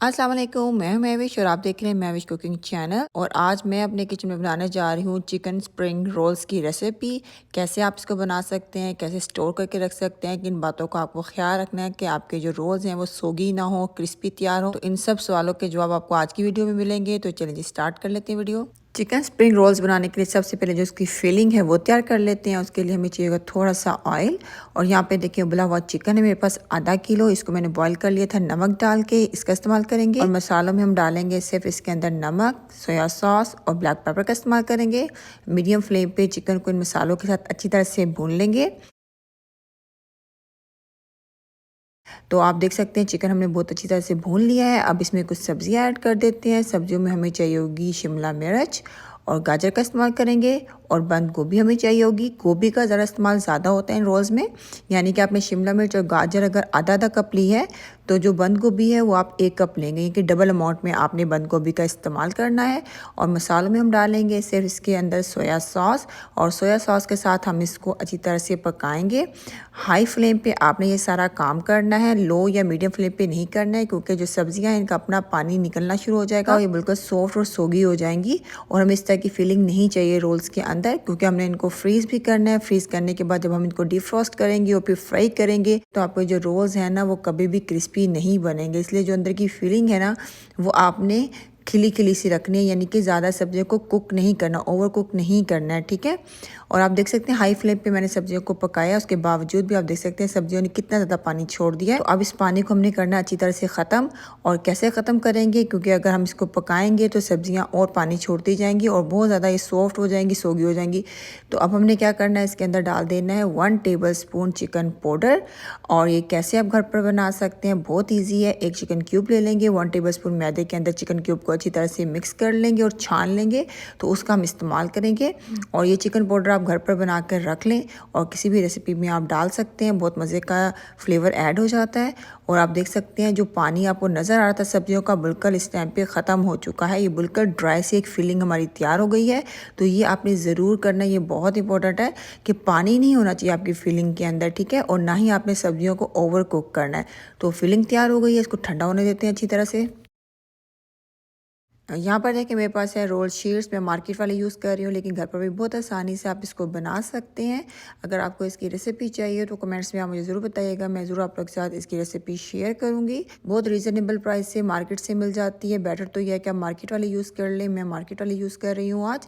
अस्सलाम वालेकुम, मैं हूं महविश और आप देख रहे हैं महविश कुकिंग चैनल। और आज मैं अपने किचन में बनाने जा रही हूं चिकन स्प्रिंग रोल्स की रेसिपी। कैसे आप इसको बना सकते हैं, कैसे स्टोर करके रख सकते हैं, किन बातों का आपको ख्याल रखना है कि आपके जो रोल्स हैं वो सोगी ना हो, क्रिस्पी तैयार हो। तो इन सब सवालों के जवाब आपको आज की वीडियो में मिलेंगे। तो चलिए स्टार्ट कर लेते हैं वीडियो। चिकन स्प्रिंग रोल्स बनाने के लिए सबसे पहले जो उसकी फिलिंग है वो तैयार कर लेते हैं। उसके लिए हमें चाहिएगा थोड़ा सा ऑयल। और यहाँ पे देखिए उबला हुआ चिकन है मेरे पास आधा किलो। इसको मैंने बॉईल कर लिया था नमक डाल के, इसका इस्तेमाल करेंगे। और मसालों में हम डालेंगे सिर्फ इसके अंदर नमक, सोया सॉस और ब्लैक पेपर का इस्तेमाल करेंगे। मीडियम फ्लेम पे चिकन को इन मसालों के साथ अच्छी तरह से भून लेंगे। तो आप देख सकते हैं चिकन हमने बहुत अच्छी तरह से भून लिया है। अब इसमें कुछ सब्जियां ऐड कर देते हैं। सब्जियों में हमें चाहिए होगी शिमला मिर्च और गाजर का इस्तेमाल करेंगे। और बंद गोभी हमें चाहिए होगी। गोभी का ज़रा इस्तेमाल ज़्यादा होता है इन रोल्स में, यानी कि आपने शिमला मिर्च और गाजर अगर आधा आधा कप ली है तो जो बंद गोभी है वो आप 1 कप लेंगे, यानी कि डबल अमाउंट में आपने बंद गोभी का इस्तेमाल करना है। और मसालों में हम डालेंगे सिर्फ इसके अंदर सोया सॉस। और सोया सॉस के साथ हम इसको अच्छी तरह से पकाएंगे। हाई फ्लेम पे आपने ये सारा काम करना है, लो या मीडियम फ्लेम पे नहीं करना है, क्योंकि जो सब्जियां हैं इनका अपना पानी निकलना शुरू हो जाएगा और ये बिल्कुल सॉफ्ट और सोगी हो जाएंगी। और हमें इस तरह की फीलिंग नहीं चाहिए रोल्स के अंदर, क्योंकि हमने इनको फ्रीज़ भी करना है। फ्रीज़ करने के बाद जब हम इनको डिफ्रॉस्ट करेंगे और फिर फ्राई करेंगे तो आपके जो रोल्स हैं ना वो कभी भी क्रिस्पी नहीं बनेंगे। इसलिए जो अंदर की फीलिंग है ना वो आपने खिली खिली सी रखनी है, यानी कि ज़्यादा सब्जियों को कुक नहीं करना, ओवर कुक नहीं करना है, ठीक है। और आप देख सकते हैं हाई फ्लेम पे मैंने सब्जियों को पकाया, उसके बावजूद भी आप देख सकते हैं सब्जियों ने कितना ज़्यादा पानी छोड़ दिया है। तो अब इस पानी को हमने करना अच्छी तरह से ख़त्म। और कैसे ख़त्म करेंगे, क्योंकि अगर हम इसको पकाएंगे तो सब्जियां और पानी छोड़ती जाएंगी और बहुत ज़्यादा ये सॉफ्ट हो जाएंगी, सोगी हो जाएंगी। तो अब हमने क्या करना है, इसके अंदर डाल देना है 1 टेबल स्पून चिकन पाउडर। और ये कैसे आप घर पर बना सकते हैं, बहुत ईजी है। एक चिकन क्यूब ले लेंगे, 1 टेबल स्पून मैदे के अंदर चिकन क्यूब को अच्छी तरह से मिक्स कर लेंगे और छान लेंगे, तो उसका हम इस्तेमाल करेंगे। और ये चिकन पाउडर आप घर पर बना कर रख लें और किसी भी रेसिपी में आप डाल सकते हैं, बहुत मज़े का फ्लेवर ऐड हो जाता है। और आप देख सकते हैं जो पानी आपको नज़र आ रहा था सब्जियों का बिल्कुल इस टाइम पे ख़त्म हो चुका है। ये बिल्कुल ड्राई सी एक फीलिंग हमारी तैयार हो गई है। तो ये आपने ज़रूर करना, ये बहुत इंपॉर्टेंट है कि पानी नहीं होना चाहिए आपकी फीलिंग के अंदर, ठीक है। और ना ही आपने सब्जियों को ओवर कुक करना है। तो फीलिंग तैयार हो गई है, इसको ठंडा होने देते हैं अच्छी तरह से। यहाँ पर देखिए मेरे पास है रोल शीट्स, मैं मार्केट वाले यूज़ कर रही हूँ, लेकिन घर पर भी बहुत आसानी से आप इसको बना सकते हैं। अगर आपको इसकी रेसिपी चाहिए तो कमेंट्स में आप मुझे ज़रूर बताइएगा, मैं ज़रूर आप लोग के साथ इसकी रेसिपी शेयर करूँगी। बहुत रीज़नेबल प्राइस से मार्केट से मिल जाती है। बेटर तो यह है कि आप मार्केट वाले यूज़ कर लें, मैं मार्केट वाले यूज़ कर रही हूँ आज।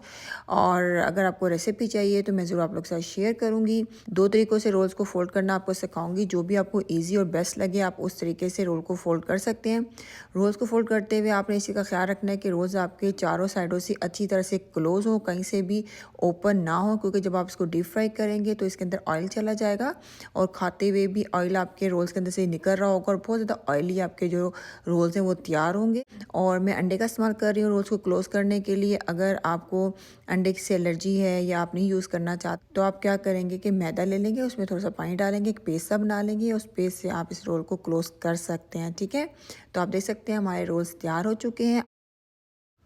और अगर आपको रेसिपी चाहिए तो मैं ज़रूर आप लोग के साथ शेयर करूँगी। 2 तरीक़ों से रोल्स को फोल्ड करना आपको सिखाऊँगी, जो भी आपको ईजी और बेस्ट लगे आप उस तरीके से रोल को फोल्ड कर सकते हैं। रोल्स को फोल्ड करते हुए आपने इसी का ख्याल रखना है कि रोज़ आपके चारों साइडों से अच्छी तरह से क्लोज हो, कहीं से भी ओपन ना हो, क्योंकि जब आप इसको डीप फ्राई करेंगे तो इसके अंदर ऑयल चला जाएगा और खाते हुए भी ऑयल आपके रोल्स के अंदर से निकल रहा होगा और बहुत ज़्यादा ऑयली आपके जो रोल्स हैं वो तैयार होंगे। और मैं अंडे का इस्तेमाल कर रही हूँ रोल्स को क्लोज करने के लिए। अगर आपको अंडे से एलर्जी है या आप नहीं यूज़ करना चाहते तो आप क्या करेंगे कि मैदा ले लेंगे, उसमें थोड़ा सा पानी डालेंगे, एक पेस्ट सा बना लेंगे, उस पेस्ट से आप इस रोल को क्लोज कर सकते हैं, ठीक है। तो आप देख सकते हैं हमारे रोल्स तैयार हो चुके हैं।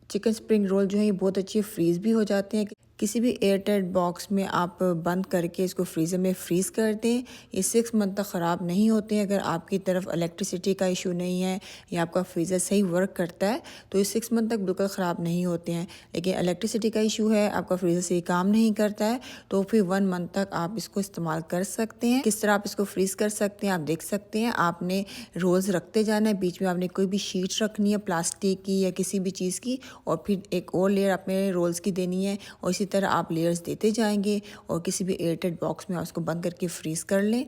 चिकन स्प्रिंग रोल जो है ये बहुत अच्छी फ्रीज़ भी हो जाते हैं। किसी भी एयरटाइट बॉक्स में आप बंद करके इसको फ्रीज़र में फ्रीज़ कर दें, ये 6 मंथ तक ख़राब नहीं होते हैं। अगर आपकी तरफ इलेक्ट्रिसिटी का इशू नहीं है या आपका फ्रीज़र सही वर्क करता है तो ये 6 मंथ तक बिल्कुल ख़राब नहीं होते हैं। लेकिन इलेक्ट्रिसिटी का इशू है, आपका फ्रीज़र सही काम नहीं करता है, तो फिर 1 मंथ तक आप इसको इस्तेमाल कर सकते हैं। किस तरह आप इसको फ्रीज़ कर सकते हैं आप देख सकते हैं। आपने रोल्स रखते जाना है, बीच में आपने कोई भी शीट रखनी है प्लास्टिक की या किसी भी चीज़ की, और फिर एक और लेयर अपने रोल्स की देनी है और इसी तरह आप लेयर्स देते जाएंगे। और किसी भी एयरटाइट बॉक्स में उसको बंद करके फ्रीज कर लें।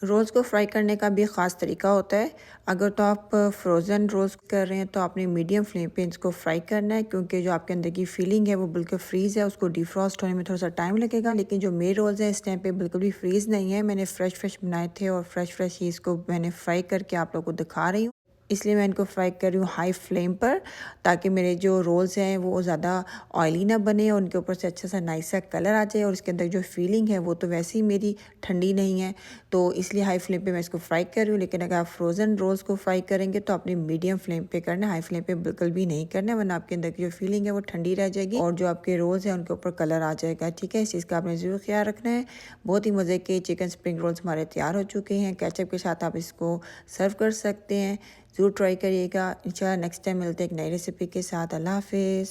रोल्स को फ्राई करने का भी ख़ास तरीका होता है। अगर तो आप फ्रोज़न रोल्स कर रहे हैं तो आपने मीडियम फ्लेम पे इसको फ्राई करना है, क्योंकि जो आपके अंदर की फीलिंग है वो बिल्कुल फ्रीज़ है, उसको डिफ्रॉस्ट होने में थोड़ा सा टाइम लगेगा। लेकिन जो मेरे रोल्स हैं इस टाइम पे बिल्कुल भी फ्रीज़ नहीं है, मैंने फ्रेश बनाए थे और फ्रेश ही इसको मैंने फ्राई करके आप लोगों को दिखा रही हूँ। इसलिए मैं इनको फ्राई कर रही हूँ हाई फ्लेम पर, ताकि मेरे जो रोल्स हैं वो ज़्यादा ऑयली ना बने और उनके ऊपर से अच्छा सा नाइस सा कलर आ जाए। और इसके अंदर जो फीलिंग है वो तो वैसे ही मेरी ठंडी नहीं है, तो इसलिए हाई फ्लेम पे मैं इसको फ्राई कर रही हूँ। लेकिन अगर आप फ्रोज़न रोल्स को फ्राई करेंगे तो अपनी मीडियम फ्लेम पे करना है, हाई फ्लेम पे बिल्कुल भी नहीं करना है, वरना आपके अंदर की जो फीलिंग है वो ठंडी रह जाएगी और जो आपके रोल्स हैं उनके ऊपर कलर आ जाएगा, ठीक है। इस चीज़ का आपने ज़रूर ख्याल रखना है। बहुत ही मज़े के चिकन स्प्रिंग रोल्स हमारे तैयार हो चुके हैं। केचप के साथ आप इसको सर्व कर सकते हैं। ज़रूर ट्राई करिएगा। इंशाल्लाह नेक्स्ट टाइम मिलते हैं एक नई रेसिपी के साथ। अल्लाह हाफिज़।